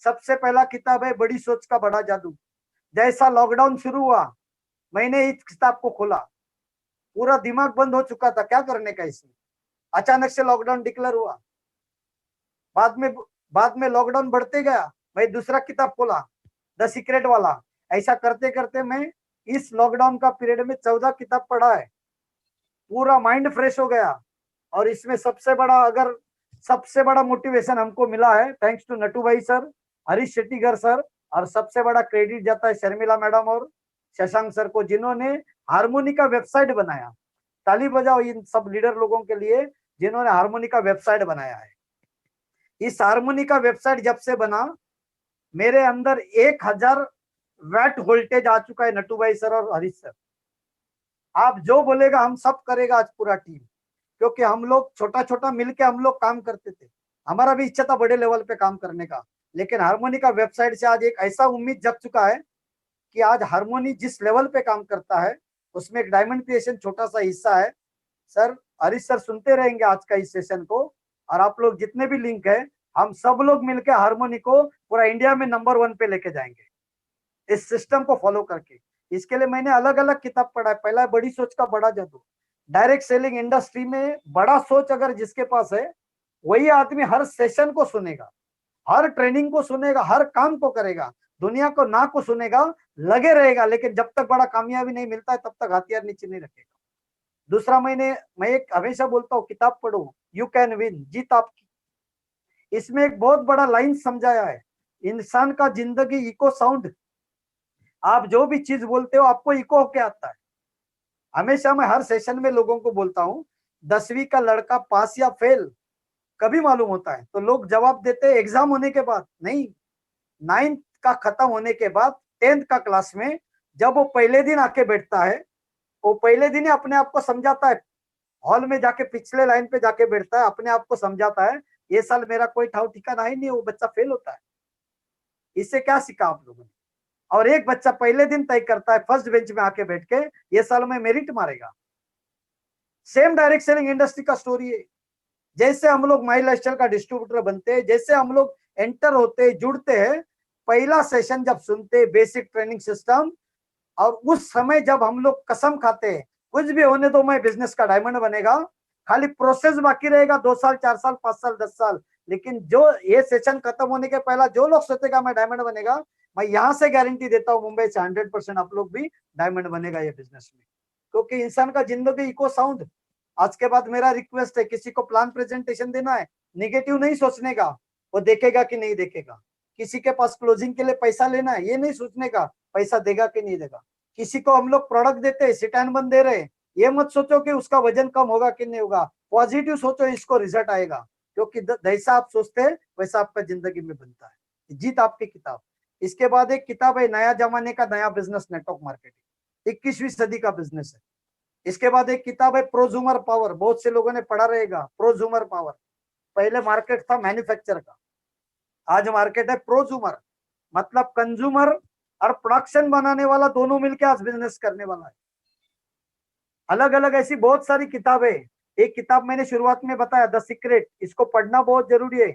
सबसे पहला किताब है बड़ी सोच का बड़ा जादू। जैसा लॉकडाउन शुरू हुआ, मैंने इस किताब को खोला, पूरा दिमाग बंद हो चुका था, क्या करने का इसमें। अचानक से लॉकडाउन डिक्लेयर हुआ, बाद में लॉकडाउन बढ़ते गया, मैं दूसरा किताब खोला, द सीक्रेट वाला। ऐसा करते करते मैं इस लॉकडाउन का पीरियड में 14 किताब पढ़ा है। पूरा माइंड फ्रेश हो गया। और इसमें सबसे बड़ा मोटिवेशन हमको मिला है, थैंक्स टू नटू भाई सर, हरीश शेट्टीगर सर, और सबसे बड़ा क्रेडिट जाता है शर्मिला मैडम और शशांक सर को, जिन्होंने हारमोनी का वेबसाइट बनाया। ताली बजाओ इन सब लीडर लोगों के लिए जिन्होंने हारमोनी का वेबसाइट बनाया है। इस हारमोनी का वेबसाइट जब से बना, मेरे अंदर 1000 वैट वोल्टेज आ चुका है। नटू भाई सर और हरीश सर, आप जो बोलेगा हम सब करेगा आज पूरा टीम, क्योंकि हम लोग छोटा छोटा मिलके हम लोग काम करते थे। हमारा भी इच्छा था बड़े लेवल पे काम करने का, लेकिन हारमोनी का वेबसाइट से आज एक ऐसा उम्मीद जग चुका है कि आज हारमोनी जिस लेवल पे काम करता है उसमें एक डायमंड क्रिएशन छोटा सा हिस्सा है। सर, हरीश सर सुनते रहेंगे आज का इस सेशन को, और आप लोग जितने भी लिंक है, हम सब लोग मिलकर हारमोनी को पूरा इंडिया में नंबर 1 पे लेके जाएंगे इस सिस्टम को फॉलो करके। इसके लिए मैंने अलग अलग किताब पढ़ा है। पहला बड़ी सोच का बड़ा जादू। डायरेक्ट सेलिंग इंडस्ट्री में बड़ा सोच अगर जिसके पास है, वही आदमी हर सेशन को सुनेगा, हर ट्रेनिंग को सुनेगा, हर काम को करेगा, दुनिया को ना को सुनेगा, लगे रहेगा, लेकिन जब तक बड़ा कामयाबी नहीं मिलता है तब तक हथियार नीचे नहीं रखेगा। दूसरा, मैं एक हमेशा बोलता हूँ, किताब पढ़ो, यू कैन विन, जीत आपकी। इसमें एक बहुत बड़ा लाइन समझाया है, इंसान का जिंदगी इको साउंड। आप जो भी चीज बोलते हो आपको इको होके आता है। हमेशा मैं हर सेशन में लोगों को बोलता हूं, 10वीं का लड़का पास या फेल कभी मालूम होता है तो लोग जवाब देते हैं एग्जाम होने के बाद, नहीं, 9th का खत्म होने के बाद 10th का क्लास में जब वो पहले दिन आके बैठता है, वो पहले दिन ही अपने आप को समझाता है, हॉल में जाके पिछले लाइन पे जाके बैठता है, अपने आप को समझाता है ये साल मेरा कोई ठाव ठिकाना ही नहीं, वो बच्चा फेल होता है। इससे क्या सीखा आप लोगों ने? और एक बच्चा पहले दिन तय करता है फर्स्ट बेंच में आके बैठ के, ये साल में मेरिट मारेगा। सेम डायरेक्ट सेलिंग इंडस्ट्री का स्टोरी है। जैसे हम लोग माई लाइफस्टाइल का डिस्ट्रीब्यूटर बनते हैं, जैसे हम लोग एंटर होते जुड़ते हैं, पहला सेशन जब सुनते बेसिक ट्रेनिंग सिस्टम, और उस समय जब हम लोग कसम खाते हैं कुछ भी होने दो मैं बिजनेस का डायमंड बनेगा, खाली प्रोसेस बाकी रहेगा 2 साल 4 साल 5 साल 10 साल, लेकिन जो ये सेशन खत्म होने के पहला जो लोग सोचेगा मैं डायमंड बनेगा, मैं यहां से गारंटी देता हूं मुंबई से 100% आप लोग भी डायमंड बनेगा ये बिजनेस में। क्योंकि इंसान का जिंदगी इको साउंड। आज के बाद मेरा रिक्वेस्ट है, किसी को प्लान प्रेजेंटेशन देना है, निगेटिव नहीं सोचने का, वो देखेगा कि नहीं देखेगा। किसी के पास क्लोजिंग के लिए पैसा लेना है, ये नहीं सोचने का पैसा देगा कि नहीं देगा। किसी को हम लोग प्रोडक्ट देते हैं, सिटान बन दे रहे हैं, ये मत सोचो कि उसका वजन कम होगा कि नहीं होगा, पॉजिटिव सोचो, इसको रिजल्ट आएगा। क्योंकि जैसा आप सोचते हैं वैसा आपका जिंदगी में बनता है। जीत आपकी किताब। इसके बाद एक किताब है नया जमाने का नया बिजनेस, नेटवर्क मार्केटिंग, 21वीं सदी का बिजनेस है। इसके बाद एक किताब है प्रोजूमर पावर, बहुत से लोगों ने पढ़ा रहेगा प्रोजूमर पावर। पहले मार्केट था मैन्युफैक्चर का, आज मार्केट है प्रोजूमर, मतलब कंज्यूमर और प्रोडक्शन बनाने वाला दोनों मिलकर आज बिजनेस करने वाला है। अलग अलग ऐसी बहुत सारी किताबें। एक किताब मैंने शुरुआत में बताया, द सीक्रेट, इसको पढ़ना बहुत जरूरी है,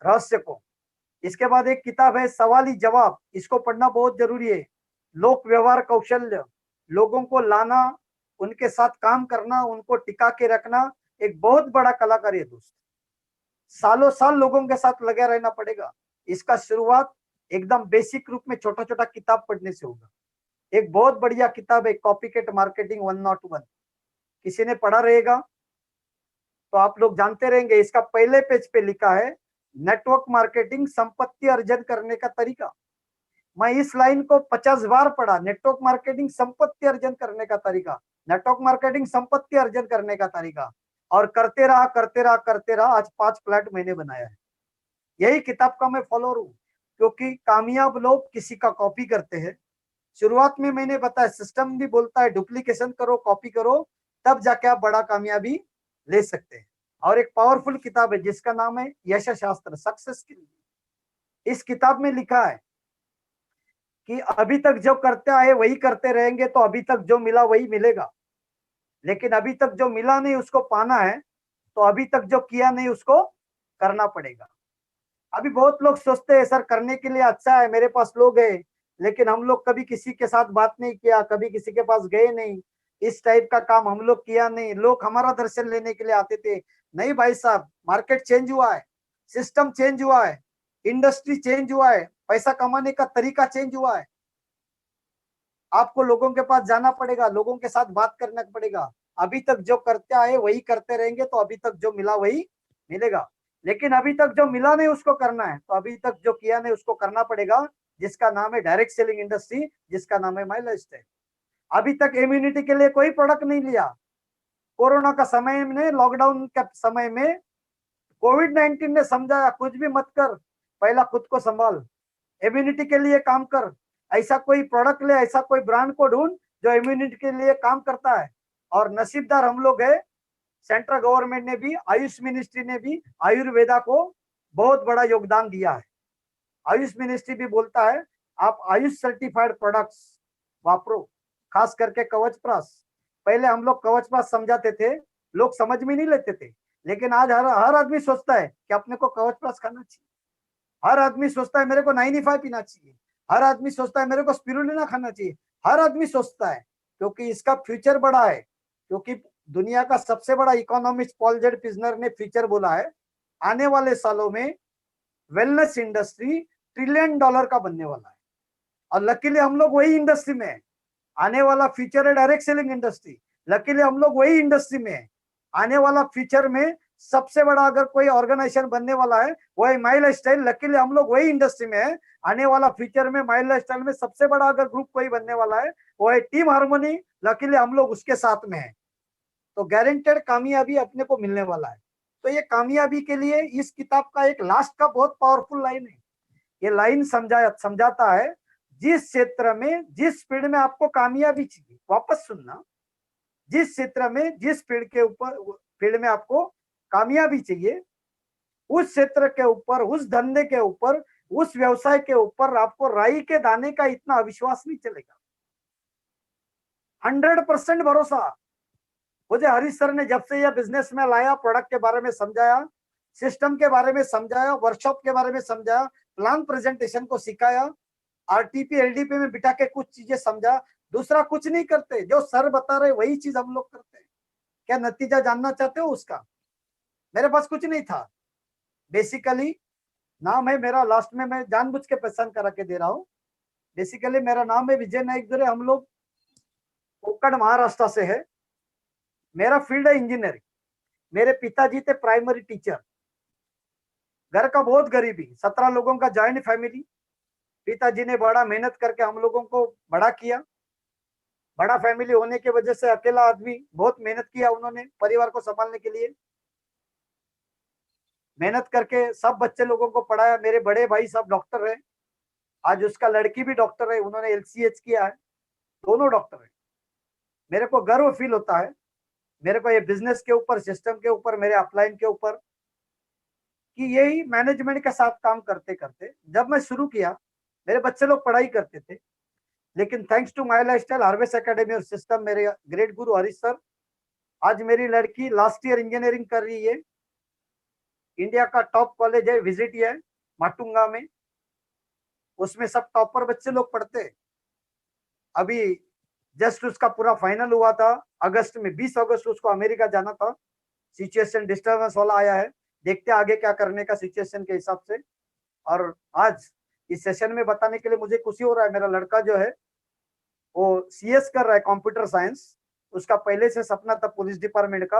रहस्य को। इसके बाद एक किताब है सवाली जवाब, इसको पढ़ना बहुत जरूरी है। लोक व्यवहार कौशल्य, लोगों को लाना, उनके साथ काम करना, उनको टिका के रखना, एक बहुत बड़ा कलाकारी है दोस्त। सालों साल लोगों के साथ लगे रहना पड़ेगा। इसका शुरुआत एकदम बेसिक रूप में छोटा छोटा किताब पढ़ने से होगा। एक बहुत बढ़िया किताब है कॉपीकैट मार्केटिंग 101, किसी ने पढ़ा रहेगा तो आप लोग जानते रहेंगे। इसका पहले पेज पे लिखा है नेटवर्क मार्केटिंग संपत्ति अर्जन करने का तरीका। मैं इस लाइन को 50 बार पढ़ा, नेटवर्क मार्केटिंग संपत्ति अर्जन करने का तरीका, नेटवर्क मार्केटिंग संपत्ति अर्जन करने का तरीका, और करते रहा करते रहा करते रहा, आज 5 फ्लैट मैंने बनाया है। यही किताब का मैं फॉलोअर हूँ, क्योंकि कामयाब लोग किसी का कॉपी करते हैं। शुरुआत में मैंने बताया सिस्टम भी बोलता है डुप्लीकेशन करो, कॉपी करो, तब जाके आप बड़ा कामयाबी ले सकते हैं। और एक पावरफुल किताब है जिसका नाम है यश शास्त्र, सक्सेस की। इस किताब में लिखा है कि अभी तक जो करते आए वही करते रहेंगे तो अभी तक जो मिला वही मिलेगा, लेकिन अभी तक जो मिला नहीं उसको पाना है तो अभी तक जो किया नहीं उसको करना पड़ेगा। अभी बहुत लोग सोचते हैं सर करने के लिए अच्छा है, मेरे पास लोग हैं, लेकिन हम लोग कभी किसी के साथ बात नहीं किया, कभी किसी के पास गए नहीं, इस टाइप का काम हम लोग किया नहीं, लोग हमारा दर्शन लेने के लिए आते थे। नहीं भाई साहब, मार्केट चेंज हुआ है, सिस्टम चेंज हुआ है, इंडस्ट्री चेंज हुआ है, पैसा कमाने का तरीका चेंज हुआ है। आपको लोगों के पास जाना पड़ेगा, लोगों के साथ बात करना पड़ेगा। अभी तक जो करते आए वही करते रहेंगे तो अभी तक जो मिला वही मिलेगा, लेकिन अभी तक जो मिला नहीं उसको करना है तो अभी तक जो किया नहीं उसको करना पड़ेगा, जिसका नाम है डायरेक्ट सेलिंग इंडस्ट्री, जिसका नाम है माई लाइफस्टाइल। अभी तक इम्यूनिटी के लिए कोई प्रोडक्ट नहीं लिया। कोरोना का समय में, लॉकडाउन के समय में कोविड-19 ने समझाया कुछ भी मत कर, पहला खुद को संभाल, इम्यूनिटी के लिए काम कर। ऐसा कोई प्रोडक्ट ले, ऐसा कोई ब्रांड को ढूंढ जो इम्यूनिटी के लिए काम करता है। और नसीबदार हम लोग है, सेंट्रल गवर्नमेंट ने भी, आयुष मिनिस्ट्री ने भी आयुर्वेदा को बहुत बड़ा योगदान दिया है। आयुष मिनिस्ट्री भी बोलता है आप आयुष सर्टिफाइड प्रोडक्ट्स वापरो, खास करके कवच प्राश। पहले हम लोग कवच प्राश समझाते थे, लोग समझ में नहीं लेते थे, लेकिन आज हर आदमी सोचता है कि अपने को कवच प्राश खाना चाहिए। हर आदमी सोचता है मेरे को 95 पीना चाहिए, हर आदमी सोचता है मेरे को स्पिरुलिना खाना चाहिए, हर आदमी सोचता है, क्योंकि इसका फ्यूचर बड़ा है। क्योंकि दुनिया का सबसे बड़ा इकोनॉमिस्ट पॉल जेड पिजनर ने फ्यूचर बोला है, आने वाले सालों में वेलनेस इंडस्ट्री $1 ट्रिलियन का बनने वाला है। और लकीली हम लोग वही इंडस्ट्री में है। आने वाला फ्यूचर है डायरेक्ट सेलिंग इंडस्ट्री, लकीली हम लोग वही इंडस्ट्री में है। आने वाला फ्यूचर में सबसे बड़ा अगर कोई ऑर्गेनाइजेशन बनने वाला है वो है माई लाइफस्टाइल, लकीली हम लोग वही इंडस्ट्री में है। आने वाला फ्यूचर में माई लाइफस्टाइल में सबसे बड़ा अगर ग्रुप कोई बनने वाला है वो है टीम हार्मोनी, लकीली हम लोग उसके साथ में है। तो गारंटेड कामयाबी अपने को मिलने वाला है। तो ये कामयाबी के लिए इस किताब का एक लास्ट का बहुत पावरफुल लाइन है। ये लाइन समझाता है जिस क्षेत्र में, जिस फील्ड में आपको कामयाबी चाहिए, वापस सुनना, जिस क्षेत्र में, जिस फील्ड में आपको कामयाबी चाहिए, उस क्षेत्र के ऊपर, उस धंधे के ऊपर, उस व्यवसाय के ऊपर आपको राई के दाने का इतना अविश्वास नहीं चलेगा। 100% भरोसा। मुझे हरीश सर ने जब से यह बिजनेस में लाया, प्रोडक्ट के बारे में समझाया, सिस्टम के बारे में समझाया, वर्कशॉप के बारे में समझाया, प्लान प्रेजेंटेशन को सिखाया, आरटीपी एलडीपी में बिठा के कुछ चीजें समझा, दूसरा कुछ नहीं करते, जो सर बता रहे वही चीज हम लोग करते हैं। क्या नतीजा जानना चाहते हो उसका? मेरे पास कुछ नहीं था, बेसिकली नाम है मेरा, लास्ट में मैं जानबूझ के पहचान करा के दे रहा हूँ। बेसिकली मेरा नाम है विजय नाइक दुरे, हम लोग कोकण महाराष्ट्र से है। मेरा फील्ड है इंजीनियरिंग। मेरे पिताजी थे प्राइमरी टीचर। घर का बहुत गरीबी, 17 लोगों का जॉइंट फैमिली। पिताजी ने बड़ा मेहनत करके हम लोगों को बड़ा किया। बड़ा फैमिली होने की वजह से अकेला आदमी, बहुत मेहनत किया उन्होंने परिवार को संभालने के लिए। मेहनत करके सब बच्चे लोगों को पढ़ाया। मेरे बड़े भाई साहब डॉक्टर है, आज उसका लड़की भी डॉक्टर है, उन्होंने एलसीएच किया है, दोनों डॉक्टर है। मेरे को गर्व फील होता है, मेरे को ये बिजनेस के ऊपर, सिस्टम के ऊपर, मेरे अपलाइन के ऊपर, कि यही मैनेजमेंट के साथ काम करते करते जब मैं शुरू किया, मेरे बच्चे लोग पढ़ाई करते थे, लेकिन thanks to my lifestyle, harvest academy और सिस्टम, मेरे ग्रेट गुरु हरीश सर, आज मेरी लड़की लास्ट ईयर इंजीनियरिंग कर रही है। इंडिया का टॉप कॉलेज है, विजिट है माटुंगा में, उसमें सब टॉपर बच्चे लोग पढ़ते हैं। अभी जस्ट उसका पूरा फाइनल हुआ था अगस्त में, 20 अगस्त उसको अमेरिका जाना था। सिचुएशन डिस्टर्बेंस वाला आया है, देखते हैं आगे क्या करने का सिचुएशन के हिसाब से। और आज इस सेशन में बताने के लिए मुझे खुशी हो रहा है, मेरा लड़का जो है वो CS कर रहा है, कंप्यूटर साइंस। उसका पहले से सपना था पुलिस डिपार्टमेंट का।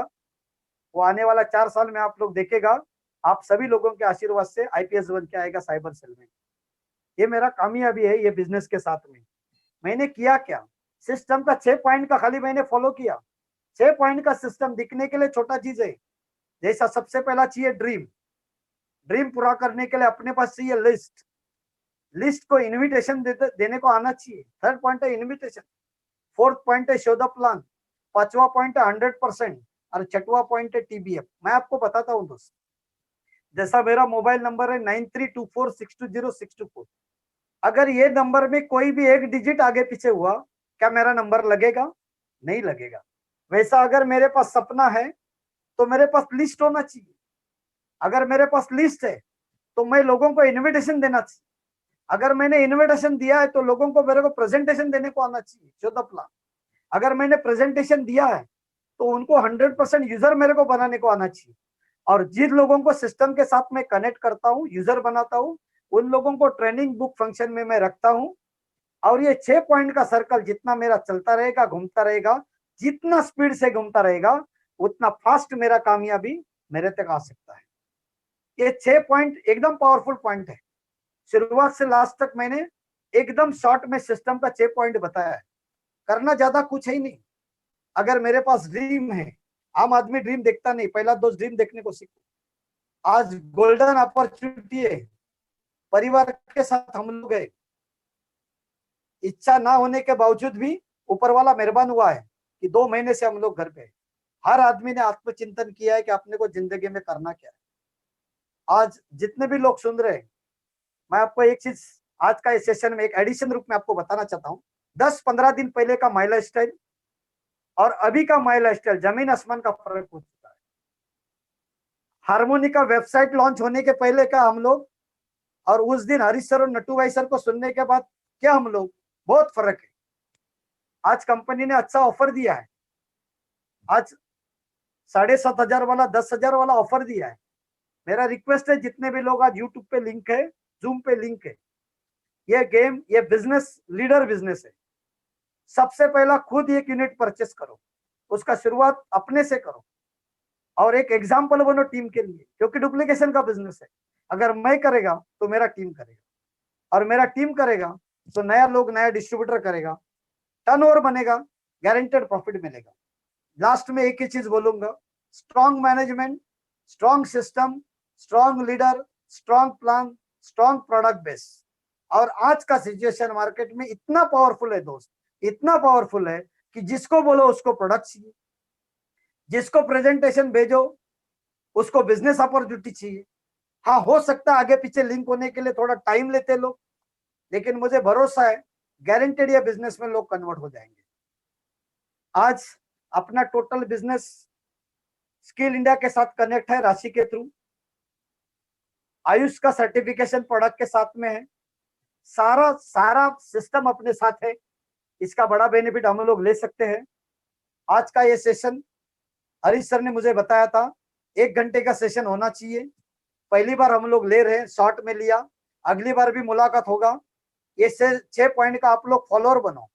वो आने वाला 4 साल में आप लोग देखेगा, आप सभी लोगों के आशीर्वाद से IPS बन के आएगा साइबर सेल में। ये मेरा कामयाबी है ये बिजनेस के साथ में। मैंने किया क्या, सिस्टम का 6 पॉइंट का खाली मैंने फॉलो किया। 6 पॉइंट का सिस्टम दिखने के लिए छोटा चीज है। जैसा सबसे पहला चाहिए ड्रीम, ड्रीम पूरा करने के लिए अपने पास चाहिए लिस्ट, लिस्ट को इनविटेशन देने को आना चाहिए। थर्ड पॉइंट है इनविटेशन, फोर्थ पॉइंट है शो द प्लान, पांचवा पॉइंट है 100% और छठवा पॉइंट है TBF। मैं आपको बताता हूँ दोस्त, जैसा मेरा मोबाइल नंबर है 9324620624, अगर ये नंबर में कोई भी एक डिजिट आगे पीछे हुआ, क्या मेरा नंबर लगेगा? नहीं लगेगा। वैसा अगर मेरे पास सपना है तो मेरे पास लिस्ट होना चाहिए। अगर मेरे पास लिस्ट है तो मैं लोगों को इनविटेशन देना चाहिए। अगर मैंने इनविटेशन दिया है तो लोगों को मेरे को प्रेजेंटेशन देने को आना चाहिए, शो द प्लान। अगर मैंने प्रेजेंटेशन दिया है तो उनको 100% यूजर मेरे को बनाने को आना चाहिए। और जिन लोगों को सिस्टम के साथ में कनेक्ट करता हूँ, यूजर बनाता हूँ, उन लोगों को ट्रेनिंग बुक फंक्शन में मैं रखता हूँ। और ये 6 पॉइंट का सर्कल जितना मेरा चलता रहेगा, घूमता रहेगा, जितना स्पीड से घूमता रहेगा, उतना फास्ट मेरा कामयाबी मेरे तक आ सकता है। ये 6 पॉइंट एकदम पावरफुल पॉइंट है। शुरुआत से लास्ट तक मैंने एकदम शॉर्ट में सिस्टम का 6 पॉइंट बताया है। करना ज्यादा कुछ है ही नहीं। अगर मेरे पास ड्रीम है, आम आदमी ड्रीम देखता नहीं, पहला दोस्त ड्रीम देखने को सीखो। आज गोल्डन अपॉर्चुनिटी है, परिवार के साथ हम लोग गए, इच्छा ना होने के बावजूद भी ऊपर वाला मेहरबान हुआ है कि 2 महीने से हम लोग घर पे। हर आदमी ने आत्मचिंतन किया है कि अपने को जिंदगी में करना क्या है। आज जितने भी लोग सुन रहे हैं, मैं आपको एक चीज आज का इस सेशन में एक एडिशन रूप में आपको बताना चाहता हूँ। 10-15 दिन पहले का माई लाइफ स्टाइल और अभी का माई लाइफ स्टाइल जमीन आसमान का फर्क हो चुका है। हारमोनी का वेबसाइट लॉन्च होने के पहले का हम लोग और उस दिन हरीश सर और नट्टू भाई सर को सुनने के बाद क्या हम लोग, बहुत फर्क है। आज कंपनी ने अच्छा ऑफर दिया है। आज 7,500 वाला 10,000 वाला ऑफर दिया है। मेरा रिक्वेस्ट है, जितने भी लोग आज यूट्यूब पे लिंक है, जूम पे लिंक है, ये गेम, ये बिजनेस लीडर बिजनेस है। सबसे पहला खुद एक यूनिट परचेस करो, उसका शुरुआत अपने से करो और एक एग्जाम्पल बनो टीम के लिए, क्योंकि डुप्लीकेशन का बिजनेस है। अगर मैं करेगा तो मेरा टीम करेगा और मेरा टीम करेगा तो नया लोग, नया डिस्ट्रीब्यूटर करेगा, टर्नओवर बनेगा, गारंटेड प्रॉफिट मिलेगा। लास्ट में एक ही चीज बोलूंगा, strong management, strong system, strong leader, strong plan, strong product base. और आज का सिचुएशन मार्केट में इतना पावरफुल है दोस्त, इतना पावरफुल है कि जिसको बोलो उसको प्रोडक्ट चाहिए, जिसको प्रेजेंटेशन भेजो उसको बिजनेस अपॉर्चुनिटी चाहिए। हाँ, हो सकता है आगे पीछे लिंक होने के लिए थोड़ा टाइम लेते लोग, लेकिन मुझे भरोसा है गारंटेड ये बिजनेस में लोग कन्वर्ट हो जाएंगे। आज अपना टोटल बिजनेस स्किल इंडिया के साथ कनेक्ट है, राशि के थ्रू। आयुष का सर्टिफिकेशन प्रोडक्ट के साथ में है। सारा सारा सिस्टम अपने साथ है। इसका बड़ा बेनिफिट हम लोग ले सकते हैं। आज का ये सेशन हरीश सर ने मुझे बताया था 1 घंटे का सेशन होना चाहिए। पहली बार हम लोग ले रहे हैं, शॉर्ट में लिया, अगली बार भी मुलाकात होगा। ये 6 पॉइंट का आप लोग फॉलोअर बनो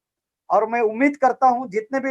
और मैं उम्मीद करता हूं जितने भी